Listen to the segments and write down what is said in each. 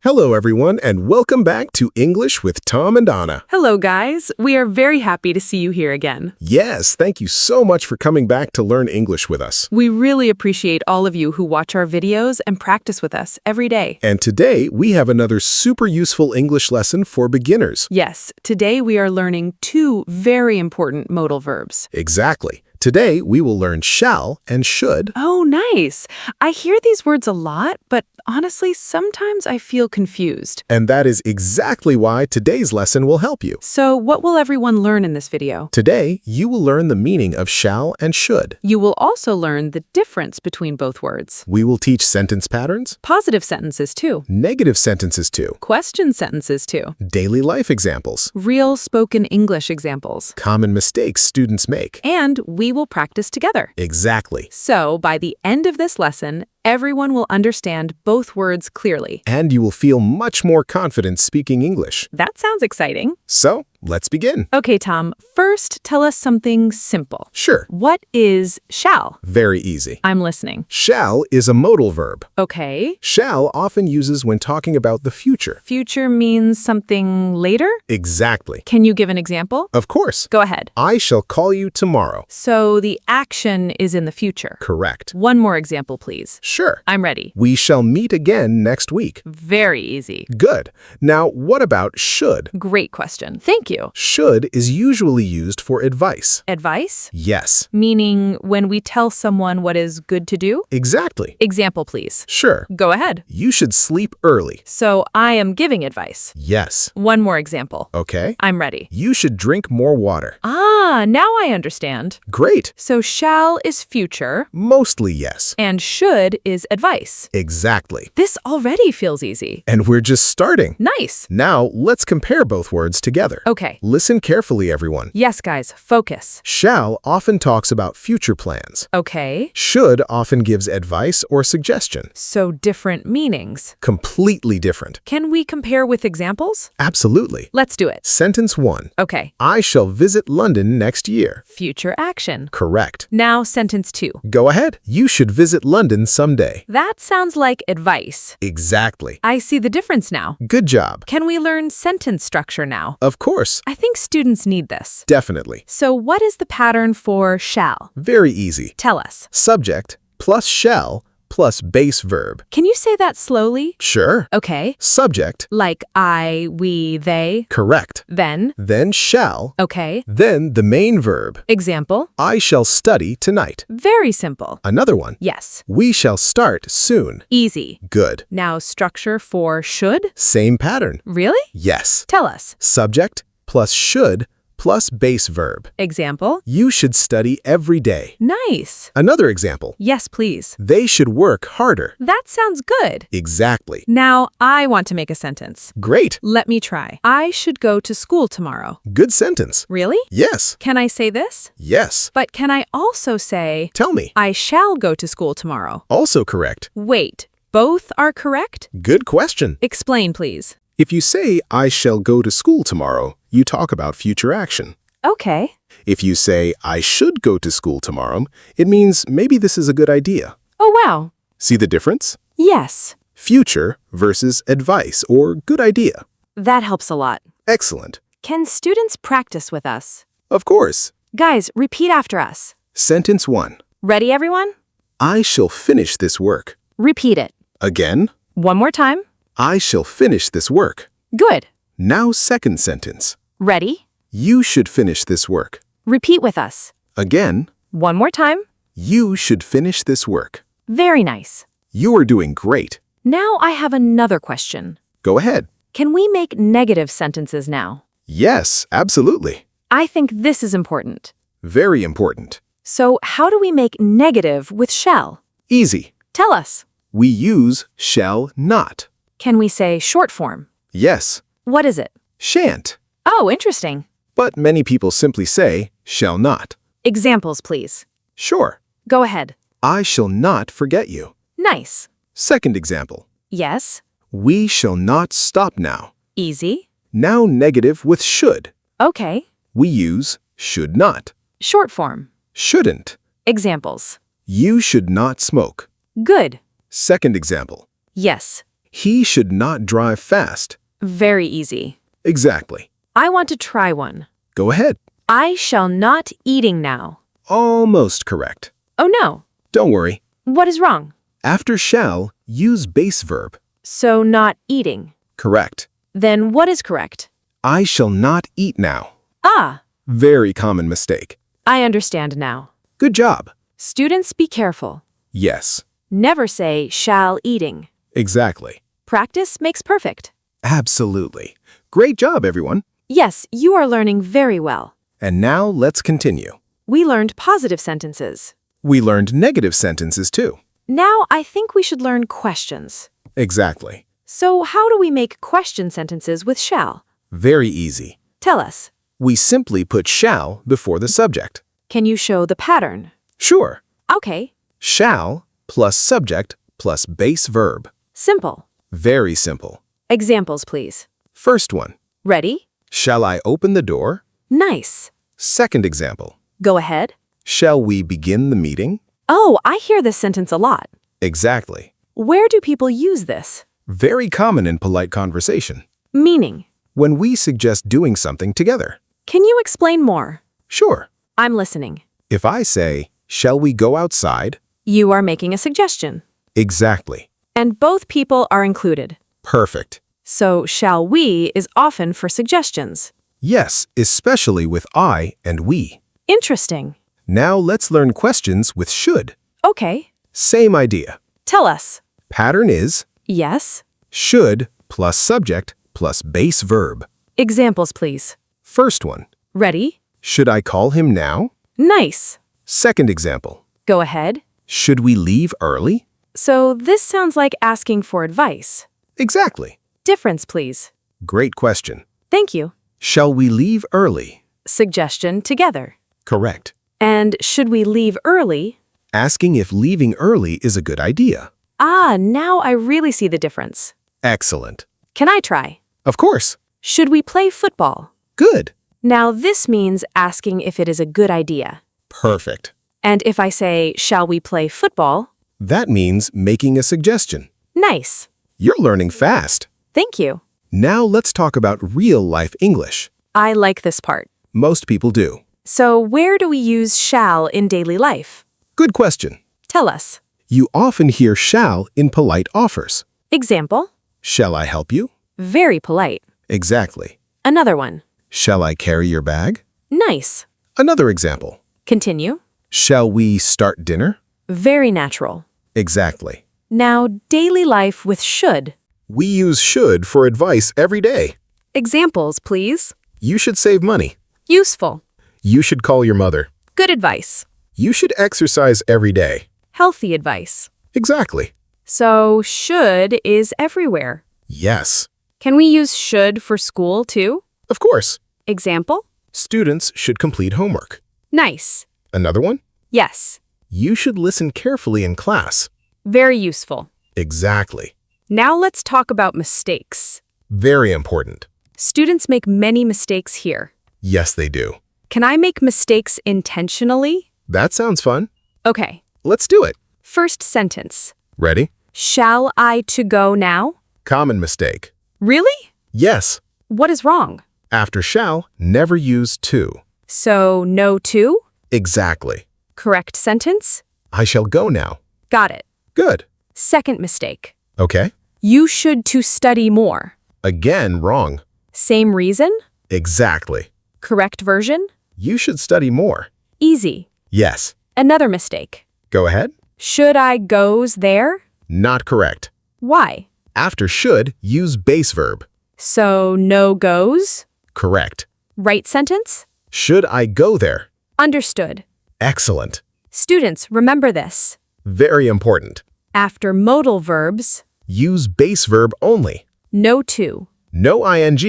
Hello, everyone, and welcome back to English with Tom and Anna. Hello, guys. We are very happy to see you here again. Yes, thank you so much for coming back to learn English with us. We really appreciate all of you who watch our videos and practice with us every day. And today, we have another super useful English lesson for beginners. Yes, today we are learning two very important modal verbs. Exactly. Today, we will learn shall and should. Oh, nice. I hear these words a lot, but honestly, sometimes I feel confused. And that is exactly why today's lesson will help you. So what will everyone learn in this video? Today, you will learn the meaning of shall and should. You will also learn the difference between both words. We will teach sentence patterns, Positive sentences too. negative sentences too, Question sentences too. daily life examples, Real spoken English examples. common mistakes students make. And we will practice together. Exactly. So, by the end of this lesson, everyone will understand both words clearly. And you will feel much more confident speaking English. That sounds exciting. So, let's begin. Okay, Tom, first tell us something simple. Sure. What is shall? Very easy. I'm listening. Shall is a modal verb. Okay. Shall often uses when talking about the future. Future means something later? Exactly. Can you give an example? Of course. Go ahead. I shall call you tomorrow. So, the action is in the future. Correct. One more example, please. Sure. I'm ready. We shall meet again next week. Very easy. Good. Now, what about should? Great question. Thank you. Should is usually used for advice. Advice? Yes. Meaning when we tell someone what is good to do? Exactly. Example, please. Sure. Go ahead. You should sleep early. So I am giving advice. Yes. One more example. Okay. I'm ready. You should drink more water. Ah, now I understand. Great. So shall is future Mostly yes. and should is advice. Exactly. This already feels easy. And we're just starting. Nice. Now, let's compare both words together. Okay. Listen carefully, everyone. Yes, guys, focus. Shall often talks about future plans. Okay. Should often gives advice or suggestion. So different meanings. Completely different. Can we compare with examples? Absolutely. Let's do it. Sentence 1. Okay. I shall visit London next year. Future action. Correct. Now sentence 2. Go ahead. You should visit London someday. That sounds like advice. Exactly. I see the difference now. Good job. Can we learn sentence structure now? Of course. I think students need this. Definitely. So what is the pattern for shall? Very easy. Tell us. Subject plus shall plus base verb. Can you say that slowly? Sure. Okay. Subject. Like I, we, they. Correct. Then. Then shall. Okay. Then the main verb. Example. I shall study tonight. Very simple. Another one. Yes. We shall start soon. Easy. Good. Now structure for should? Same pattern. Really? Yes. Tell us. Subject plus should plus base verb. Example. You should study every day. Nice. Another example. Yes, please. They should work harder. That sounds good. Exactly. Now I want to make a sentence. Great. Let me try. I should go to school tomorrow. Good sentence. Really? Yes. Can I say this? Yes. But can I also say, Tell me. I shall go to school tomorrow? Also correct. Wait, both are correct? Good question. Explain, please. If you say, I shall go to school tomorrow, you talk about future action. Okay. If you say, I should go to school tomorrow, it means maybe this is a good idea. Oh, wow. See the difference? Yes. Future versus advice or good idea. That helps a lot. Excellent. Can students practice with us? Of course. Guys, repeat after us. Sentence 1. Ready, everyone? I shall finish this work. Repeat it. Again. One more time. I shall finish this work. Good. Now second sentence. Ready? You should finish this work. Repeat with us. Again. One more time. You should finish this work. Very nice. You are doing great. Now I have another question. Go ahead. Can we make negative sentences now? Yes, absolutely. I think this is important. Very important. So how do we make negative with shall? Easy. Tell us. We use shall not. Can we say short form? Yes. What is it? Shan't. Oh, interesting. But many people simply say shall not. Examples, please. Sure. Go ahead. I shall not forget you. Nice. Second example. Yes. We shall not stop now. Easy. Now negative with should. Okay. We use should not. Short form. Shouldn't. Examples. You should not smoke. Good. Second example. Yes. He should not drive fast. Very easy. Exactly. I want to try one. Go ahead. I shall not eating now. Almost correct. Oh no. Don't worry. What is wrong? After shall, use base verb. So not eating. Correct. Then what is correct? I shall not eat now. Ah, Very common mistake. I understand now. Good job. Students, be careful. Yes, Never say shall eating. exactly. Practice makes perfect. Absolutely. Great job, everyone. Yes, you are learning very well. And now let's continue. We learned positive sentences. We learned negative sentences too. Now I think we should learn questions. Exactly. So how do we make question sentences with shall? Very easy. Tell us. We simply put shall before the subject. Can you show the pattern? Sure. Okay. Shall plus subject plus base verb. Simple. Very simple. Examples, please. First one. Ready? Shall I open the door? Nice. Second example. Go ahead. Shall we begin the meeting? Oh, I hear this sentence a lot. Exactly. Where do people use this? Very common in polite conversation. Meaning. When we suggest doing something together. Can you explain more? Sure. I'm listening. If I say, shall we go outside? You are making a suggestion. Exactly. And both people are included. Perfect. So shall we is often for suggestions. Yes, especially with I and we. Interesting. Now let's learn questions with should. Okay. Same idea. Tell us. Pattern is Yes. should plus subject plus base verb. Examples, please. First one. Ready? Should I call him now? Nice. Second example. Go ahead. Should we leave early? So this sounds like asking for advice. Exactly. Difference, please. Great question. Thank you. Shall we leave early? Suggestion together. Correct. And should we leave early? Asking if leaving early is a good idea. Ah, now I really see the difference. Excellent. Can I try? Of course. Should we play football? Good. Now this means asking if it is a good idea. Perfect. And if I say, shall we play football? That means making a suggestion. Nice. You're learning fast. Thank you. Now let's talk about real-life English. I like this part. Most people do. So where do we use shall in daily life? Good question. Tell us. You often hear shall in polite offers. Example. Shall I help you? Very polite. Exactly. Another one. Shall I carry your bag? Nice. Another example. Continue. Shall we start dinner? Very natural. Exactly. Now, daily life with should. We use should for advice every day. Examples, please. You should save money. Useful. You should call your mother. Good advice. You should exercise every day. Healthy advice. Exactly. So, should is everywhere. Yes. Can we use should for school too? Of course. Example? Students should complete homework. Nice. Another one? Yes. You should listen carefully in class. Very useful. Exactly. Now let's talk about mistakes. Very important. Students make many mistakes here. Yes, they do. Can I make mistakes intentionally? That sounds fun. Okay. Let's do it. First sentence. Ready? Shall I to go now? Common mistake. Really? Yes. What is wrong? After shall, never use to. So, no to? Exactly. Correct sentence? I shall go now. Got it. Good. Second mistake. Okay. You should to study more. Again, wrong. Same reason? Exactly. Correct version? You should study more. Easy. Yes. Another mistake. Go ahead. Should I goes there? Not correct. Why? After should, use base verb. So, no goes? Correct. Right sentence? Should I go there? Understood. Excellent. Students, remember this. Very important. After modal verbs, Use base verb only. no to, No ing.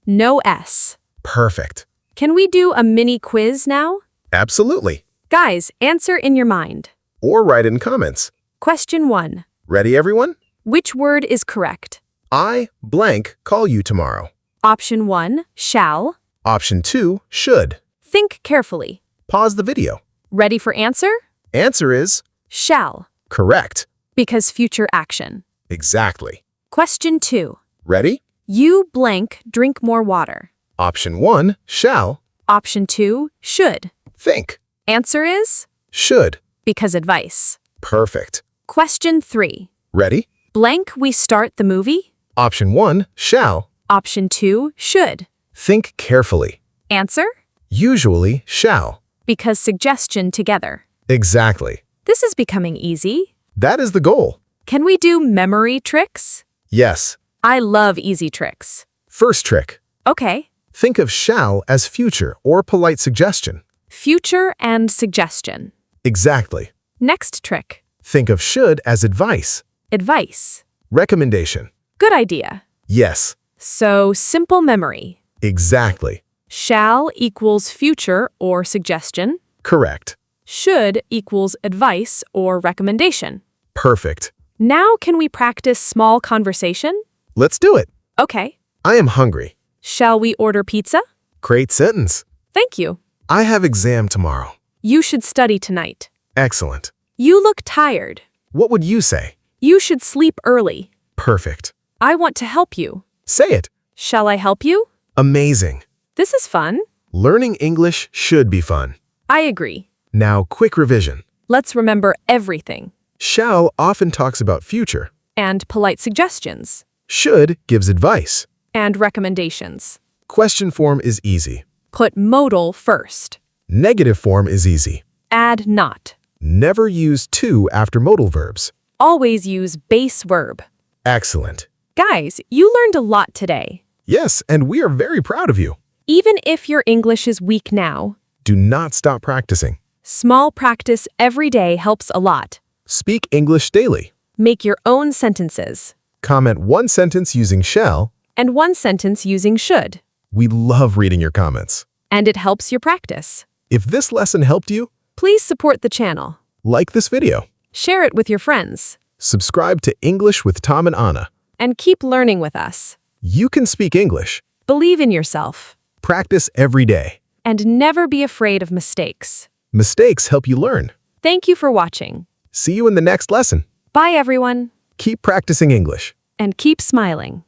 no s. Perfect. Can we do a mini quiz now? Absolutely. Guys, answer in your mind. Or write in comments. Question 1. Ready, everyone? Which word is correct? I blank call you tomorrow. Option 1, shall. Option 2, should. Think carefully. Pause the video. Ready for answer? Answer is Shall, correct. because future action. Exactly. Question 2. Ready? You blank drink more water. Option 1, shall. Option 2, should. Think. Answer is Should. because advice. Perfect. Question 3. Ready? Blank we start the movie. Option 1, shall. Option 2, should. Think carefully. Answer Usually, shall. because suggestion together. Exactly. This is becoming easy. That is the goal. Can we do memory tricks? Yes. I love easy tricks. First trick. Okay. Think of shall as future or polite suggestion. Future and suggestion. Exactly. Next trick. Think of should as advice. Advice. Recommendation. Good idea. Yes. So, simple memory. Exactly. Shall equals future or suggestion. Correct. Should equals advice or recommendation. Perfect. Now can we practice small conversation? Let's do it. Okay. I am hungry. Shall we order pizza? Great sentence. Thank you. I have exam tomorrow. You should study tonight. Excellent. You look tired. What would you say? You should sleep early. Perfect. I want to help you. Say it. Shall I help you? Amazing. This is fun. Learning English should be fun. I agree. Now, quick revision. Let's remember everything. Shall often talks about future. And polite suggestions. Should gives advice. And recommendations. Question form is easy. Put modal first. Negative form is easy. Add not. Never use to after modal verbs. Always use base verb. Excellent. Guys, you learned a lot today. Yes, and we are very proud of you. Even if your English is weak now, Do not stop practicing. small practice every day helps a lot. Speak English daily. Make your own sentences. Comment one sentence using shall. And one sentence using should. We love reading your comments. And it helps your practice. If this lesson helped you, Please support the channel. like this video. Share it with your friends. Subscribe to English with Tom and Anna. And keep learning with us. You can speak English. Believe in yourself. Practice every day. And never be afraid of mistakes. Mistakes help you learn. Thank you for watching. See you in the next lesson. Bye, everyone. Keep practicing English. And keep smiling.